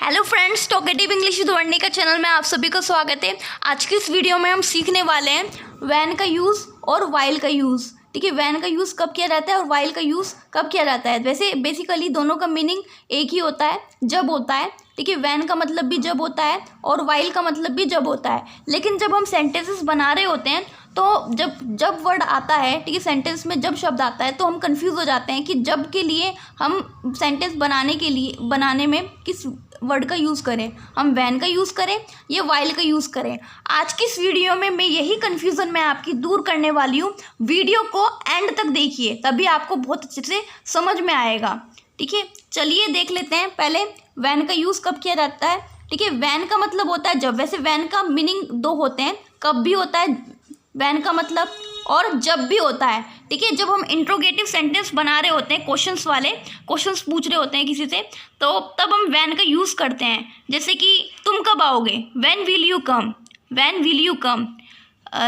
Hello friends, talkative English with Varnika channel में आप सभी का स्वागत है। आज की इस वीडियो में हम सीखने वाले हैं व्हेन का यूज़ और व्हाइल का यूज़। ठीक है, व्हेन का यूज़ कब किया जाता है और व्हाइल का यूज़ कब किया जाता है। वैसे बेसिकली दोनों का मीनिंग एक ही होता है, जब होता है। ठीक है, व्हेन का मतलब भी जब होता है और व्हाइल का मतलब भी जब होता है। लेकिन जब हम सेंटेंसेस बना रहे होते हैं तो जब वर्ड आता है, ठीक है, सेंटेंस में जब शब्द आता है तो हम कंफ्यूज हो जाते हैं कि जब के लिए हम सेंटेंस बनाने में किस वर्ड का यूज़ करें, हम व्हेन का यूज़ करें या व्हाइल का यूज़ करें। आज की इस वीडियो में मैं यही कन्फ्यूज़न मैं आपकी दूर करने वाली हूँ। वीडियो को एंड तक देखिए, तभी आपको बहुत अच्छे से समझ में आएगा। ठीक है, चलिए देख लेते हैं पहले व्हेन का यूज़ कब किया जाता है। ठीक है, व्हेन का मतलब होता है जब। वैसे व्हेन का मीनिंग दो होते हैं, कब भी होता है व्हेन का मतलब और जब भी होता है। ठीक है, जब हम इंट्रोगेटिव सेंटेंस बना रहे होते हैं, क्वेश्चंस पूछ रहे होते हैं किसी से, तो तब हम व्हेन का यूज़ करते हैं। जैसे कि तुम कब आओगे, when will you come, when will you come.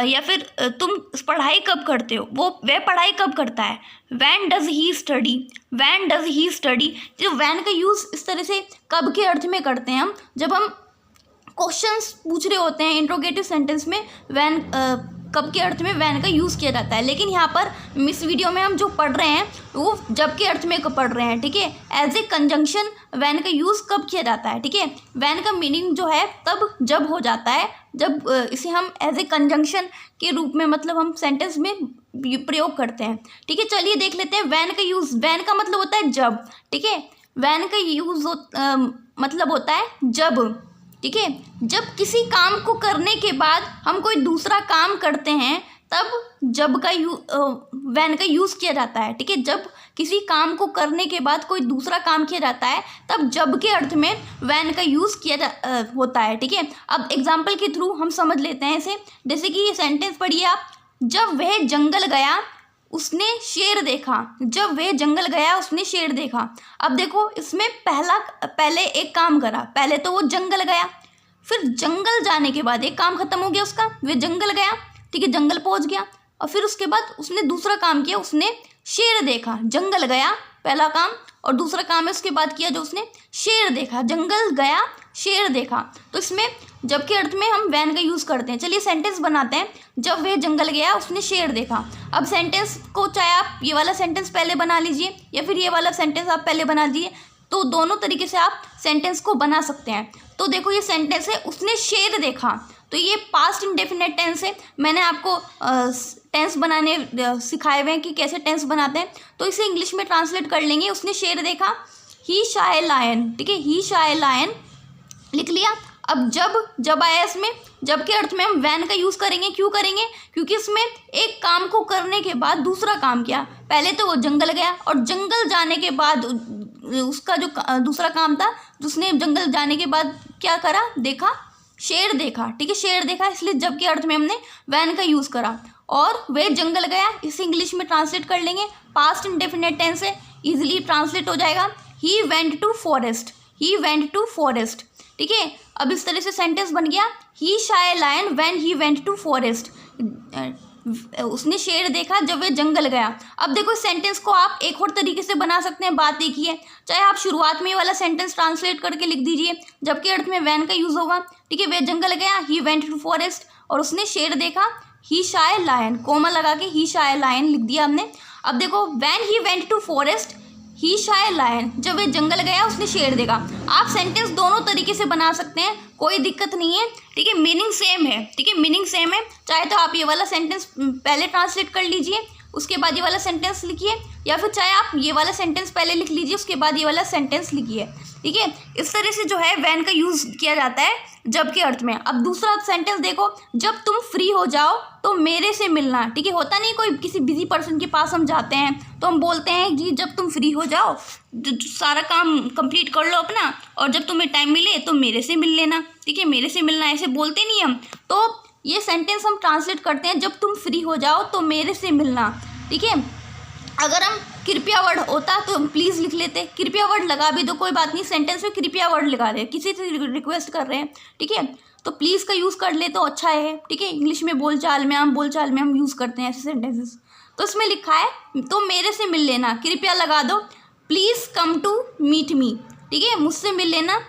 या फिर तुम पढ़ाई कब करते हो, वह पढ़ाई कब करता है, when does he study, when does he study. जो व्हेन का यूज़ इस तरह से कब के अर्थ में करते हैं हम, जब हम क्वेश्चंस पूछ रहे होते हैं इंट्रोगेटिव सेंटेंस में, व्हेन कब के अर्थ में व्हेन का यूज़ किया जाता है। लेकिन यहाँ पर इस वीडियो में हम जो पढ़ रहे हैं वो जब के अर्थ में पढ़ रहे हैं। ठीक है, एज ए कंजंक्शन व्हेन का यूज़ कब किया जाता है। ठीक है, व्हेन का मीनिंग जो है तब जब हो जाता है, जब इसे हम एज ए कंजंक्शन के रूप में मतलब हम सेंटेंस में प्रयोग करते हैं। ठीक है, चलिए देख लेते हैं व्हेन का यूज़। व्हेन का मतलब होता है जब। ठीक है, व्हेन का यूज़ मतलब होता है जब। ठीक है, जब किसी काम को करने के बाद हम कोई दूसरा काम करते हैं तब जब का व्हेन का यूज़ किया जाता है। ठीक है, जब किसी काम को करने के बाद कोई दूसरा काम किया जाता है तब जब के अर्थ में व्हेन का यूज़ होता है। ठीक है, अब एग्जाम्पल के थ्रू हम समझ लेते हैं इसे। जैसे कि ये सेंटेंस पढ़िए आप, जब वह जंगल गया उसने शेर देखा, जब वह जंगल गया उसने शेर देखा। अब देखो, इसमें पहले एक काम करा, पहले तो वो जंगल गया, फिर जंगल जाने के बाद एक काम खत्म हो गया उसका, वह जंगल गया, ठीक है, जंगल पहुंच गया, और फिर उसके बाद उसने दूसरा काम किया, उसने शेर देखा। जंगल गया पहला काम, और दूसरा काम है उसके बाद किया जो उसने शेर देखा। जंगल गया शेर देखा, तो इसमें जब के अर्थ में हम व्हेन का यूज़ करते हैं। चलिए सेंटेंस बनाते हैं, जब वह जंगल गया उसने शेर देखा। अब सेंटेंस को चाहे आप ये वाला सेंटेंस पहले बना लीजिए या फिर ये वाला सेंटेंस आप पहले बना लीजिए, तो दोनों तरीके से आप सेंटेंस को बना सकते हैं। तो देखो ये सेंटेंस है, उसने शेर देखा, तो ये पास्ट इंडेफिनेट टेंस है। मैंने आपको टेंस बनाने सिखाए हुए हैं कि कैसे टेंस बनाते हैं, तो इसे इंग्लिश में ट्रांसलेट कर लेंगे। उसने शेर देखा, ही शॉ ए लायन। ठीक है, ही शॉ ए लायन लिख लिया। अब जब आया इसमें, जब के अर्थ में हम व्हेन का यूज़ करेंगे। क्यों करेंगे? क्योंकि इसमें एक काम को करने के बाद दूसरा काम किया। पहले तो वो जंगल गया, और जंगल जाने के बाद उसका जो दूसरा काम था, उसने जंगल जाने के बाद क्या करा, देखा, शेर देखा। ठीक है, शेर देखा, इसलिए जब के अर्थ में हमने व्हेन का यूज़ करा। और वह जंगल गया, इसे इंग्लिश में ट्रांसलेट कर लेंगे, पास्ट इंडेफिनिट टेंस है, इजीली ट्रांसलेट हो जाएगा। He went to forest, he went to forest. ठीक है, अब इस तरह से सेंटेंस बन गया, he saw a lion when he went to forest. उसने शेर देखा जब वह जंगल गया। अब देखो इस सेंटेंस को आप एक और तरीके से बना सकते हैं। बात एक ही है, चाहे आप शुरुआत में ये वाला सेंटेंस ट्रांसलेट करके लिख दीजिए, जबकि अर्थ में व्हेन का यूज़ होगा। ठीक है, वह जंगल गया, ही वेंट टू फॉरेस्ट, और उसने शेर देखा, ही शॉ ए लायन, कोमा लगा के ही शॉ ए लायन लिख दिया हमने। अब देखो when he went to forest he saw a lion, जब वह जंगल गया उसने शेर देखा। आप सेंटेंस दोनों तरीके से बना सकते हैं, कोई दिक्कत नहीं है। ठीक है, मीनिंग सेम है। ठीक है, मीनिंग सेम है। चाहे तो आप ये वाला सेंटेंस पहले ट्रांसलेट कर लीजिए, उसके बाद ये वाला सेंटेंस लिखिए, या फिर चाहे आप ये वाला सेंटेंस पहले लिख लीजिए, उसके बाद ये वाला सेंटेंस लिखिए। ठीक है, इस तरह से जो है व्हेन का यूज़ किया जाता है जब के अर्थ में। अब दूसरा सेंटेंस देखो, जब तुम फ्री हो जाओ तो मेरे से मिलना। ठीक है, होता नहीं कोई किसी बिजी पर्सन के पास हम जाते हैं तो हम बोलते हैं कि जब तुम फ्री हो जाओ, सारा काम कंप्लीट कर लो अपना, और जब तुम्हें टाइम मिले तो मेरे से मिल लेना। ठीक है, मेरे से मिलना, ऐसे बोलते नहीं हम। तो ये सेंटेंस हम ट्रांसलेट करते हैं, जब तुम फ्री हो जाओ तो मेरे से मिलना। ठीक है, अगर हम कृपया वर्ड होता तो प्लीज़ लिख लेते, कृपया वर्ड लगा भी दो कोई बात नहीं, सेंटेंस में कृपया वर्ड लगा रहे हैं, किसी से रिक्वेस्ट कर रहे हैं। ठीक है, तो प्लीज़ का यूज़ कर ले तो अच्छा है। ठीक है, इंग्लिश में बोलचाल में हम यूज़ करते हैं ऐसे सेंटेंसेस। तो इसमें लिखा है तो मेरे से मिल लेना, कृपया लगा दो, please come to meet me. ठीक है, मुझसे मिल लेना,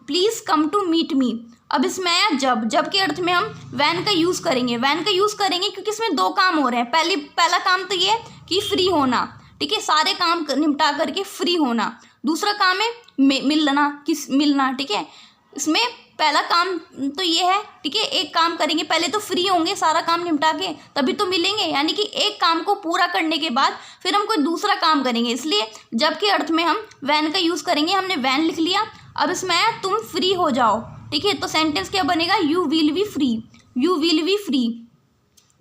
please come to meet me. अब इसमें आया जब के अर्थ में हम वैन का यूज़ करेंगे। वैन का यूज़ करेंगे क्योंकि इसमें दो काम हो रहे हैं। पहला काम तो ये है कि फ्री होना, ठीक है, सारे काम निपटा करके फ्री होना। दूसरा काम है मिलना, ठीक है। इसमें पहला काम तो ये है, ठीक है, एक काम करेंगे, पहले तो फ्री होंगे सारा काम निपटा के, तभी तो मिलेंगे। यानी कि एक काम को पूरा करने के बाद फिर हम कोई दूसरा काम करेंगे, इसलिए जब के अर्थ में हम वैन का यूज़ करेंगे। हमने वैन लिख लिया। अब इसमें आया तुम फ्री हो जाओ, ठीक है, तो सेंटेंस क्या बनेगा, you will be free, you will be free,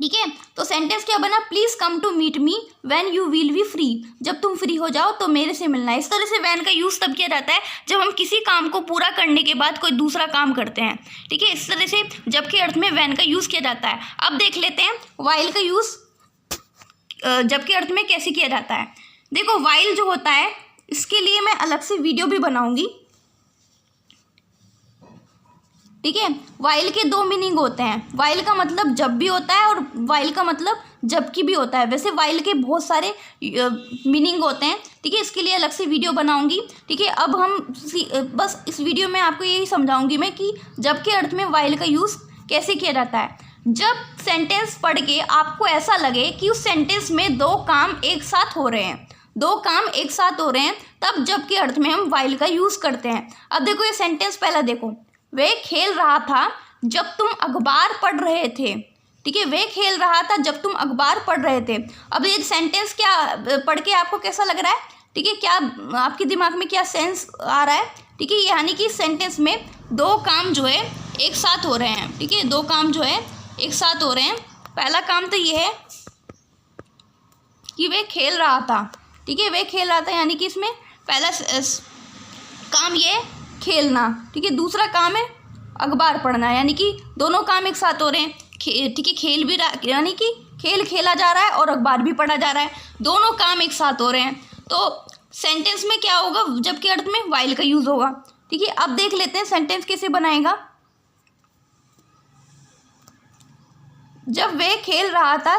ठीक है। तो सेंटेंस क्या बना, please come to meet me when you will be free, जब तुम फ्री हो जाओ तो मेरे से मिलना है। इस तरह से वैन का यूज़ तब किया जाता है जब हम किसी काम को पूरा करने के बाद कोई दूसरा काम करते हैं, ठीक है। इस तरह से जब के अर्थ में वैन का यूज़ किया जाता है। अब देख लेते हैं वाइल का यूज़ जब के अर्थ में कैसे किया जाता है। देखो वाइल जो होता है, इसके लिए मैं अलग से वीडियो भी बनाऊंगी, ठीक है। वाइल के दो मीनिंग होते हैं। वाइल का मतलब जब भी होता है और वाइल का मतलब जबकि भी होता है। वैसे वाइल के बहुत सारे मीनिंग होते हैं, ठीक है, इसके लिए अलग से वीडियो बनाऊंगी, ठीक है। अब हम बस इस वीडियो में आपको यही समझाऊंगी मैं कि जब के अर्थ में वाइल का यूज़ कैसे किया जाता है। जब सेंटेंस पढ़ के आपको ऐसा लगे कि उस सेंटेंस में दो काम एक साथ हो रहे हैं, दो काम एक साथ हो रहे हैं, तब जब के अर्थ में हम वाइल का यूज़ करते हैं। अब देखो ये सेंटेंस पहला देखो, वे खेल रहा था जब तुम अखबार पढ़ रहे थे, ठीक है, वे खेल रहा था जब तुम अखबार पढ़ रहे थे। अब ये सेंटेंस क्या पढ़ के आपको कैसा लग रहा है, ठीक है, क्या आपके दिमाग में क्या सेंस आ रहा है, ठीक है। यानी कि सेंटेंस में दो काम जो है एक साथ हो रहे हैं, ठीक है, दो काम जो है एक साथ हो रहे हैं। पहला काम तो ये है कि वे खेल रहा था, ठीक है, वे खेल रहा था, यानी कि इसमें पहला काम ये है खेलना, ठीक है। दूसरा काम है अखबार पढ़ना, यानी कि दोनों काम एक साथ हो रहे हैं, ठीक है। खेल भी यानी कि खेल खेला जा रहा है और अखबार भी पढ़ा जा रहा है, दोनों काम एक साथ हो रहे हैं। तो सेंटेंस में क्या होगा, जब के अर्थ में वाइल का यूज़ होगा, ठीक है। अब देख लेते हैं सेंटेंस कैसे बनाएगा। जब वे खेल रहा था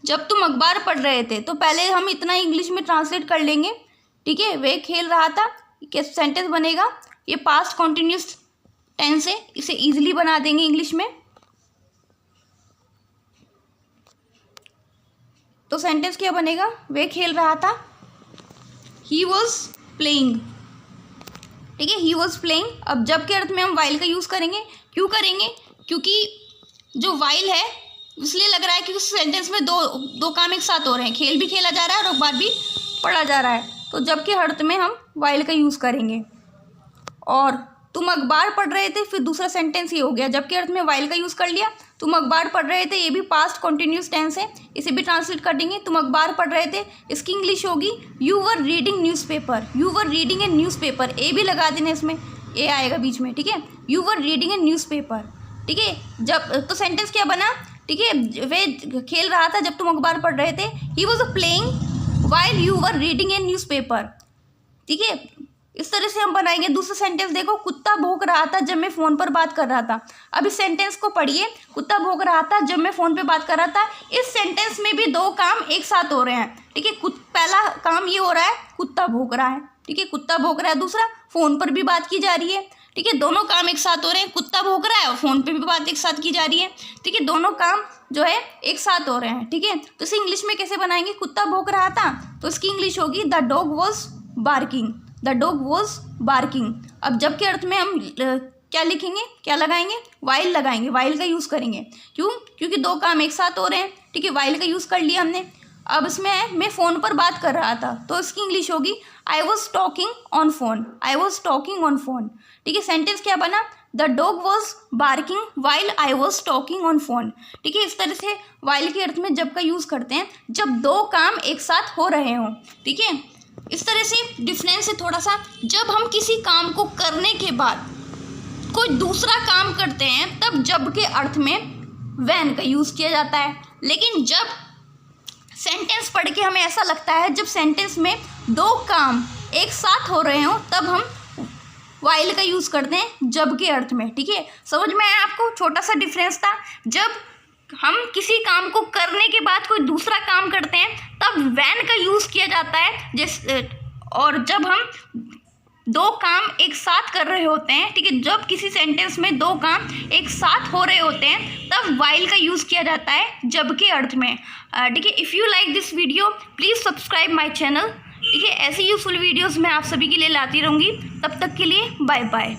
जब तुम अखबार पढ़ रहे थे, तो पहले हम इतना इंग्लिश में ट्रांसलेट कर लेंगे, ठीक है। वे खेल रहा था, कैसे सेंटेंस बनेगा, ये पास्ट कॉन्टिन्यूस टेंस है, इसे इजीली बना देंगे इंग्लिश में। तो सेंटेंस क्या बनेगा, वे खेल रहा था, ही वॉज प्लेइंग, ठीक है, ही वॉज प्लेइंग। अब जब के अर्थ में हम वाइल का यूज़ करेंगे। क्यों करेंगे, क्योंकि जो वाइल है इसलिए लग रहा है कि उस सेंटेंस में दो काम एक साथ हो रहे हैं, खेल भी खेला जा रहा है और अखबार भी पढ़ा जा रहा है, तो जब के अर्थ में हम वाइल का यूज़ करेंगे। और तुम अखबार पढ़ रहे थे, फिर दूसरा सेंटेंस ये हो गया, जब के अर्थ में वाइल का यूज़ कर लिया। तुम अखबार पढ़ रहे थे, ये भी पास्ट कॉन्टिन्यूस टेंस है, इसे भी ट्रांसलेट कर देंगे। तुम अखबार पढ़ रहे थे, इसकी इंग्लिश होगी you were reading newspaper, you were reading a newspaper, a भी लगा देना, इसमें ए आएगा बीच में, ठीक है, you were reading a newspaper, ठीक है। जब तो सेंटेंस क्या बना, ठीक है, वे खेल रहा था जब तुम अखबार पढ़ रहे थे, he was playing while you were reading a newspaper, ठीक है। इस तरह से हम बनाएंगे। दूसरा सेंटेंस देखो, कुत्ता भौंक रहा था जब मैं फ़ोन पर बात कर रहा था। अब इस सेंटेंस को पढ़िए, कुत्ता भौंक रहा था जब मैं फ़ोन पे बात कर रहा था। इस सेंटेंस में भी दो काम एक साथ हो रहे हैं, ठीक है। पहला काम ये हो रहा है कुत्ता भौंक रहा है, ठीक है, कुत्ता भौंक रहा है। दूसरा फ़ोन पर भी बात की जा रही है, ठीक है, दोनों काम एक साथ हो रहे हैं, कुत्ता भौंक रहा है और फ़ोन पे भी बात एक साथ की जा रही है, ठीक है, दोनों काम जो है एक साथ हो रहे हैं, ठीक है। तो इसे इंग्लिश में कैसे बनाएंगे, कुत्ता भौंक रहा था, तो इसकी इंग्लिश होगी the dog was barking, the dog was barking. अब जब के अर्थ में हम क्या लिखेंगे, क्या लगाएंगे, वाइल लगाएंगे, वाइल का यूज़ करेंगे। क्यों, क्योंकि दो काम एक साथ हो रहे हैं, ठीक है, वाइल का यूज़ कर लिया हमने। अब इसमें है मैं फ़ोन पर बात कर रहा था, तो इसकी इंग्लिश होगी I was talking on phone, I was talking on phone, ठीक है। सेंटेंस क्या बना, the dog was barking while I was talking on phone, ठीक है। इस तरह से वाइल के अर्थ में जब का यूज़ करते हैं जब दो काम एक साथ हो रहे हों, ठीक है। इस तरह से डिफरेंस है थोड़ा सा। जब हम किसी काम को करने के बाद कोई दूसरा काम करते हैं, तब जब के अर्थ में वैन का यूज़ किया जाता है। लेकिन जब सेंटेंस पढ़ के हमें ऐसा लगता है, जब सेंटेंस में दो काम एक साथ हो रहे हों, तब हम वाइल का यूज़ करते हैं जब के अर्थ में, ठीक है। समझ में आया आपको, छोटा सा डिफरेंस था। जब हम किसी काम को करने के बाद कोई दूसरा काम करते हैं, तब वैन का यूज़ किया जाता है और जब हम दो काम एक साथ कर रहे होते हैं, ठीक है, जब किसी सेंटेंस में दो काम एक साथ हो रहे होते हैं तब वाइल का यूज़ किया जाता है जब के अर्थ में, ठीक है। If you like this video please subscribe my channel, ठीक है। ऐसी यूजफुल वीडियोज़ मैं आप सभी के लिए लाती रहूँगी। तब तक के लिए बाय बाय।